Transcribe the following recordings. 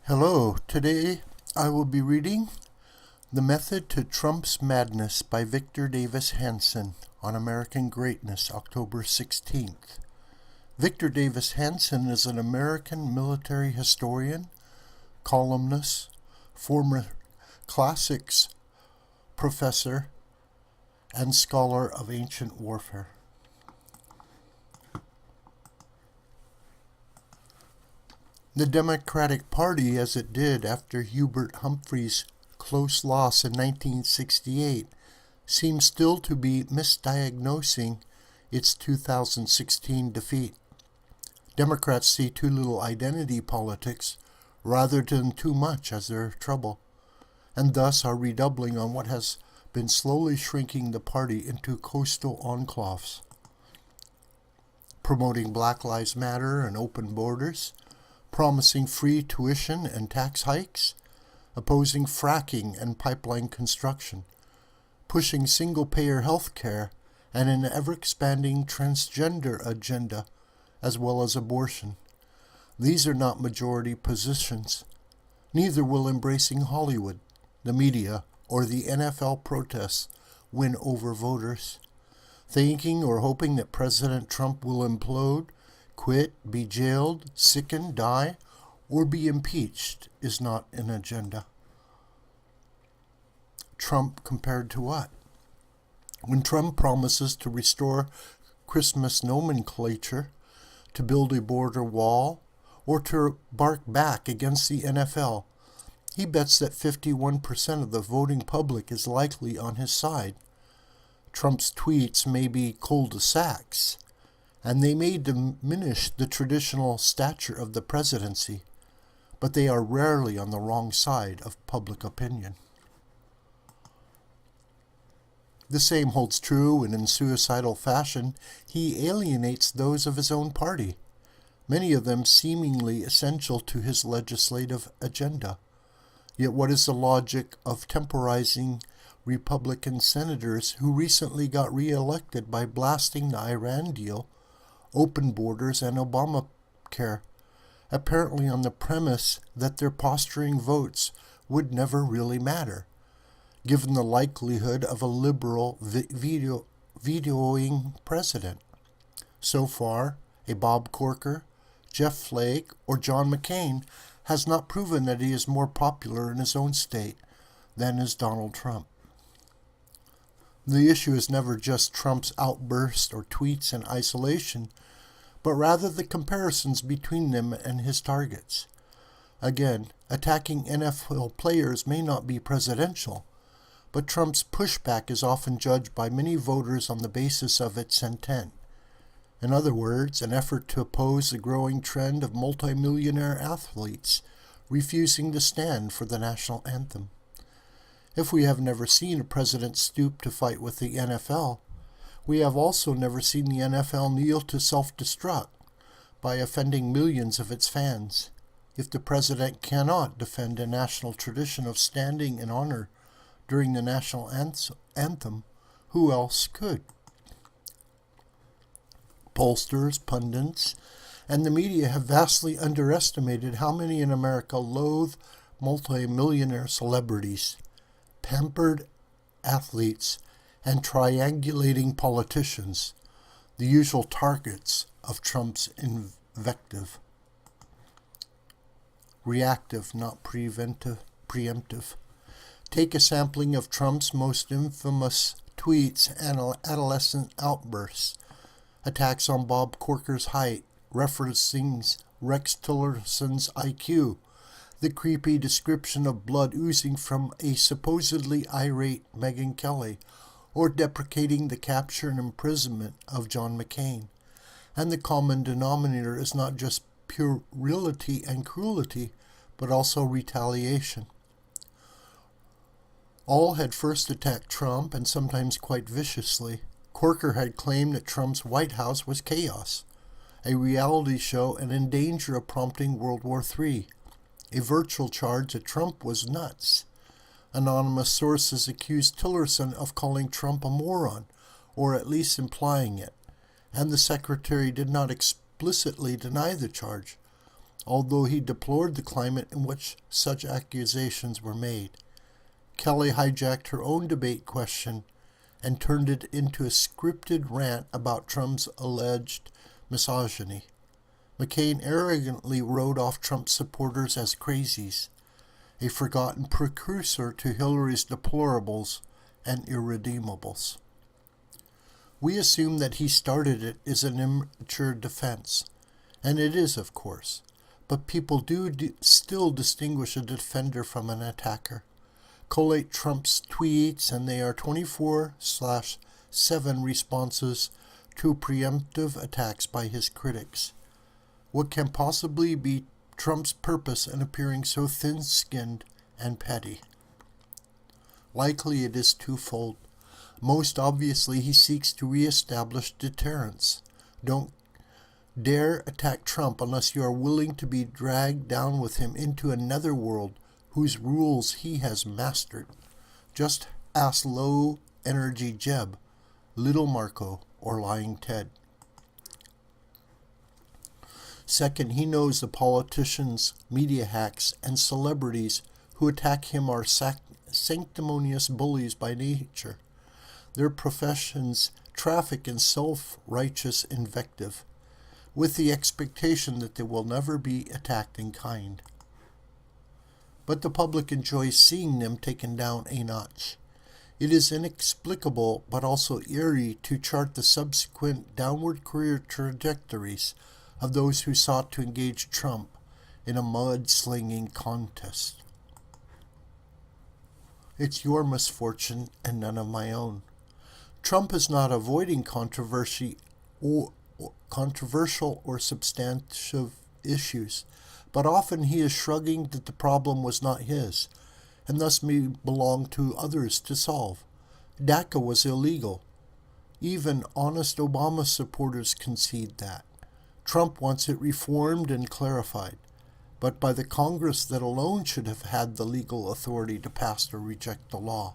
Hello, today I will be reading The Method to Trump's Madness by Victor Davis Hanson on American Greatness, October 16th. Victor Davis Hanson is an American military historian, columnist, former classics professor, and scholar of ancient warfare. The Democratic Party, as it did after Hubert Humphrey's close loss in 1968, seems still to be misdiagnosing its 2016 defeat. Democrats see too little identity politics rather than too much as their trouble, and thus are redoubling on what has been slowly shrinking the party into coastal enclaves, promoting Black Lives Matter and open borders, promising free tuition and tax hikes, opposing fracking and pipeline construction, pushing single-payer health care, and an ever-expanding transgender agenda, as well as abortion. These are not majority positions. Neither will embracing Hollywood, the media, or the NFL protests win over voters. Thinking or hoping that President Trump will implode, quit, be jailed, sicken, die, or be impeached is not an agenda. Trump compared to what? When Trump promises to restore Christmas nomenclature, to build a border wall, or to bark back against the NFL, he bets that 51% of the voting public is likely on his side. Trump's tweets may be cul-de-sacs, and they may diminish the traditional stature of the presidency, but they are rarely on the wrong side of public opinion. The same holds true when in suicidal fashion he alienates those of his own party, many of them seemingly essential to his legislative agenda. Yet what is the logic of temporizing Republican senators who recently got reelected by blasting the Iran deal, open borders, and Obamacare, apparently on the premise that their posturing votes would never really matter, given the likelihood of a liberal vetoing president? So far, a Bob Corker, Jeff Flake, or John McCain has not proven that he is more popular in his own state than is Donald Trump. The issue is never just Trump's outbursts or tweets in isolation, but rather the comparisons between them and his targets. Again, attacking NFL players may not be presidential, but Trump's pushback is often judged by many voters on the basis of its intent. In other words, an effort to oppose the growing trend of multimillionaire athletes refusing to stand for the national anthem. If we have never seen a president stoop to fight with the NFL, we have also never seen the NFL kneel to self-destruct by offending millions of its fans. If the president cannot defend a national tradition of standing in honor during the national anthem, who else could? Pollsters, pundits, and the media have vastly underestimated how many in America loathe multimillionaire celebrities, pampered athletes, and triangulating politicians, the usual targets of Trump's invective. Reactive, not preemptive. Take a sampling of Trump's most infamous tweets and adolescent outbursts, attacks on Bob Corker's height, referencing Rex Tillerson's IQ, the creepy description of blood oozing from a supposedly irate Megyn Kelly, or deprecating the capture and imprisonment of John McCain. And the common denominator is not just puerility and cruelty, but also retaliation. All had first attacked Trump, and sometimes quite viciously. Corker had claimed that Trump's White House was chaos, a reality show and in danger of prompting World War III, a virtual charge that Trump was nuts. Anonymous sources accused Tillerson of calling Trump a moron, or at least implying it, and the secretary did not explicitly deny the charge, although he deplored the climate in which such accusations were made. Kelly hijacked her own debate question and turned it into a scripted rant about Trump's alleged misogyny. McCain arrogantly wrote off Trump's supporters as crazies, a forgotten precursor to Hillary's deplorables and irredeemables. We assume that he started it as an immature defense, and it is, of course, but people do still distinguish a defender from an attacker. Collate Trump's tweets, and they are 24/7 responses to preemptive attacks by his critics. What can possibly be Trump's purpose in appearing so thin-skinned and petty? Likely it is twofold. Most obviously, he seeks to re-establish deterrence. Don't dare attack Trump unless you are willing to be dragged down with him into another world whose rules he has mastered. Just ask low-energy Jeb, Little Marco, or Lying Ted. Second, he knows the politicians, media hacks, and celebrities who attack him are sanctimonious bullies by nature. Their professions traffic in self-righteous invective, with the expectation that they will never be attacked in kind. But the public enjoys seeing them taken down a notch. It is inexplicable but also eerie to chart the subsequent downward career trajectories of those who sought to engage Trump in a mudslinging contest. It's your misfortune and none of my own. Trump is not avoiding controversial or substantive issues, but often he is shrugging that the problem was not his, and thus may belong to others to solve. DACA was illegal. Even honest Obama supporters concede that. Trump wants it reformed and clarified, but by the Congress that alone should have had the legal authority to pass or reject the law.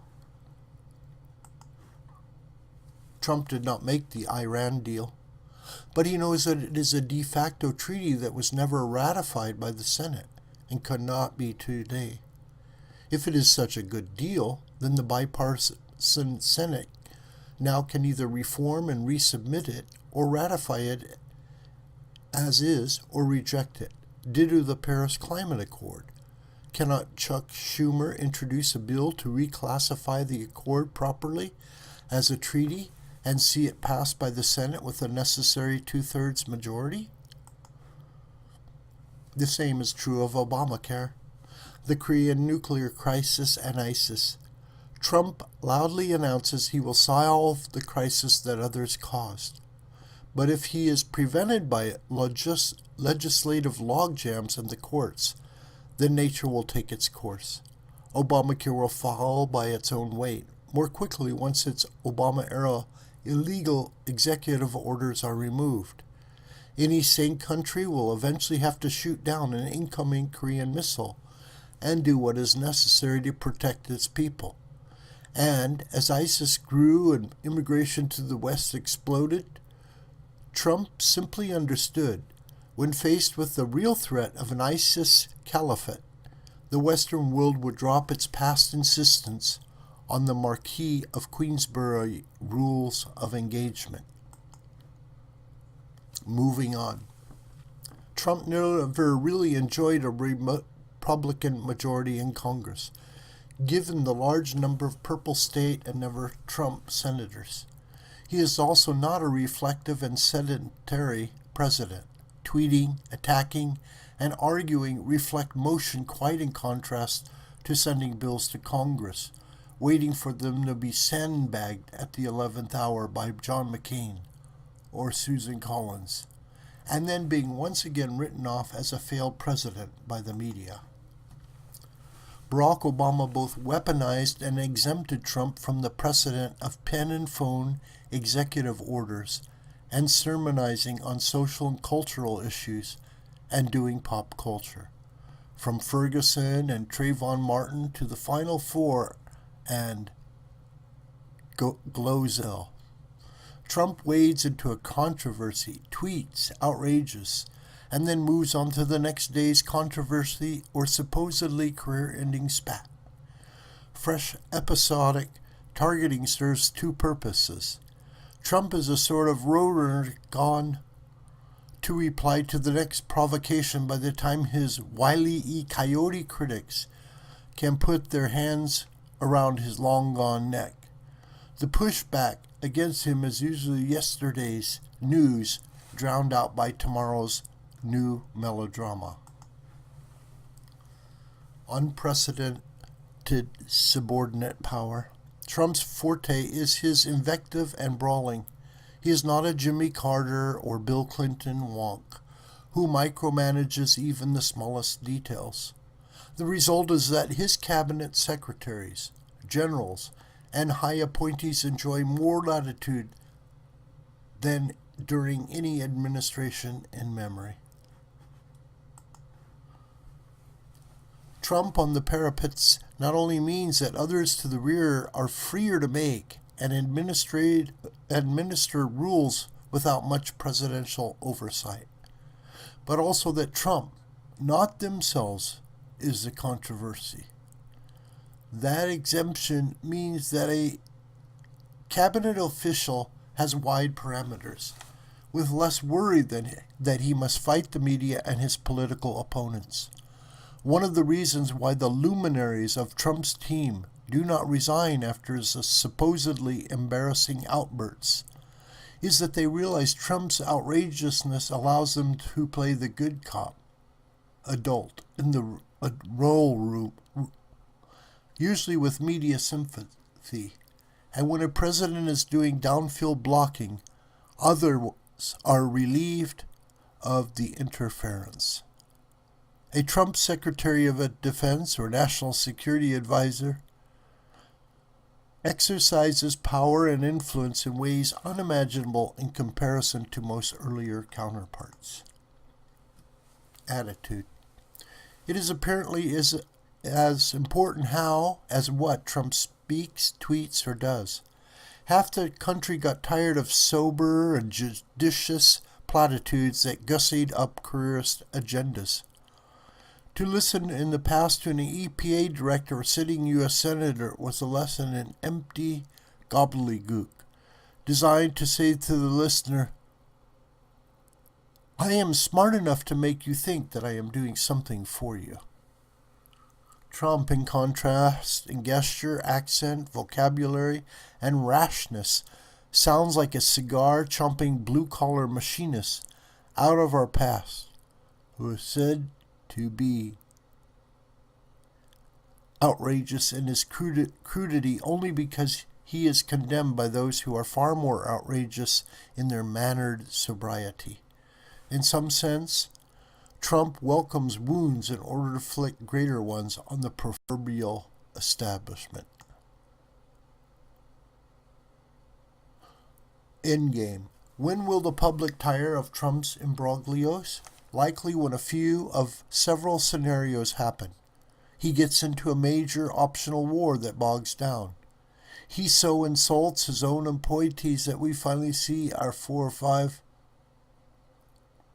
Trump did not make the Iran deal, but he knows that it is a de facto treaty that was never ratified by the Senate and could not be today. If it is such a good deal, then the bipartisan Senate now can either reform and resubmit it or ratify it as is or reject it. Ditto the Paris Climate Accord. Cannot Chuck Schumer introduce a bill to reclassify the accord properly as a treaty and see it passed by the Senate with a necessary 2/3 majority? The same is true of Obamacare, the Korean nuclear crisis, and ISIS. Trump loudly announces he will solve the crisis that others caused. But if he is prevented by legislative logjams in the courts, then nature will take its course. Obamacare will fall by its own weight more quickly once its Obama-era illegal executive orders are removed. Any sane country will eventually have to shoot down an incoming Korean missile and do what is necessary to protect its people. And as ISIS grew and immigration to the West exploded, Trump simply understood, when faced with the real threat of an ISIS caliphate, the Western world would drop its past insistence on the Marquis of Queensberry rules of engagement. Moving on. Trump never really enjoyed a Republican majority in Congress, given the large number of purple state and never Trump senators. He is also not a reflective and sedentary president. Tweeting, attacking, and arguing reflect motion quite in contrast to sending bills to Congress, waiting for them to be sandbagged at the 11th hour by John McCain or Susan Collins, and then being once again written off as a failed president by the media. Barack Obama both weaponized and exempted Trump from the precedent of pen and phone executive orders and sermonizing on social and cultural issues and doing pop culture. From Ferguson and Trayvon Martin to the Final Four and Glozell. Trump wades into a controversy, tweets outrageous, and then moves on to the next day's controversy or supposedly career-ending spat. Fresh episodic targeting serves two purposes. Trump is a sort of roadrunner gone to reply to the next provocation by the time his Wile E. Coyote critics can put their hands around his long-gone neck. The pushback against him is usually yesterday's news drowned out by tomorrow's new melodrama. Unprecedented subordinate power. Trump's forte is his invective and brawling. He is not a Jimmy Carter or Bill Clinton wonk who micromanages even the smallest details. The result is that his cabinet secretaries, generals, and high appointees enjoy more latitude than during any administration in memory. Trump on the parapets not only means that others to the rear are freer to make and administer rules without much presidential oversight, but also that Trump, not themselves, is the controversy. That exemption means that a cabinet official has wide parameters, with less worry than that he must fight the media and his political opponents. One of the reasons why the luminaries of Trump's team do not resign after his supposedly embarrassing outbursts is that they realize Trump's outrageousness allows them to play the good cop, adult, in the role room, usually with media sympathy. And when a president is doing downfield blocking, others are relieved of the interference. A Trump Secretary of Defense or National Security Advisor exercises power and influence in ways unimaginable in comparison to most earlier counterparts. Attitude. It is apparently as important how as what Trump speaks, tweets, or does. Half the country got tired of sober and judicious platitudes that gussied up careerist agendas. To listen in the past to an EPA director or sitting U.S. senator was a lesson in empty gobbledygook, designed to say to the listener, I am smart enough to make you think that I am doing something for you. Trump, in contrast, in gesture, accent, vocabulary, and rashness, sounds like a cigar-chomping blue-collar machinist out of our past, who is said to be outrageous in his crudity only because he is condemned by those who are far more outrageous in their mannered sobriety. In some sense, Trump welcomes wounds in order to inflict greater ones on the proverbial establishment. Endgame. When will the public tire of Trump's imbroglios? Likely when a few of several scenarios happen. He gets into a major optional war that bogs down. He so insults his own appointees that we finally see our 4 or 5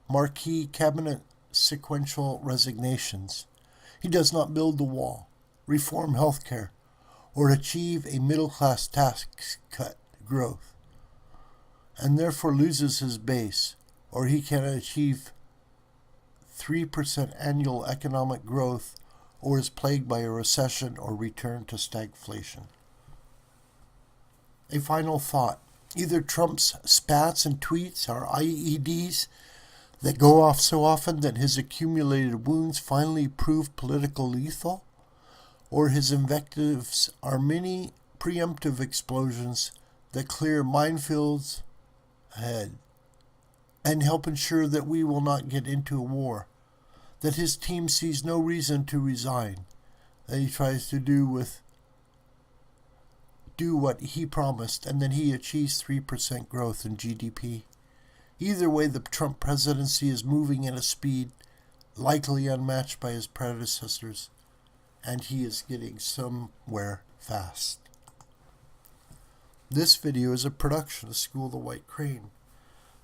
marquee cabinet sequential resignations. He does not build the wall, reform health care, or achieve a middle-class tax cut growth, and therefore loses his base, or he cannot achieve 3% annual economic growth, or is plagued by a recession or return to stagflation. A final thought. Either Trump's spats and tweets are IEDs that go off so often that his accumulated wounds finally prove political lethal, or his invectives are many preemptive explosions that clear minefields ahead and help ensure that we will not get into a war, that his team sees no reason to resign, that he tries to do what he promised, and then he achieves 3% growth in GDP. Either way, the Trump presidency is moving at a speed likely unmatched by his predecessors, and he is getting somewhere fast. This video is a production of School of the White Crane.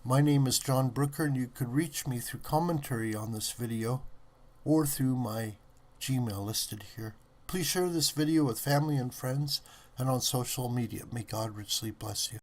My name is John Brooker, and you could reach me through commentary on this video or through my Gmail listed here. Please share this video with family and friends and on social media. May God richly bless you.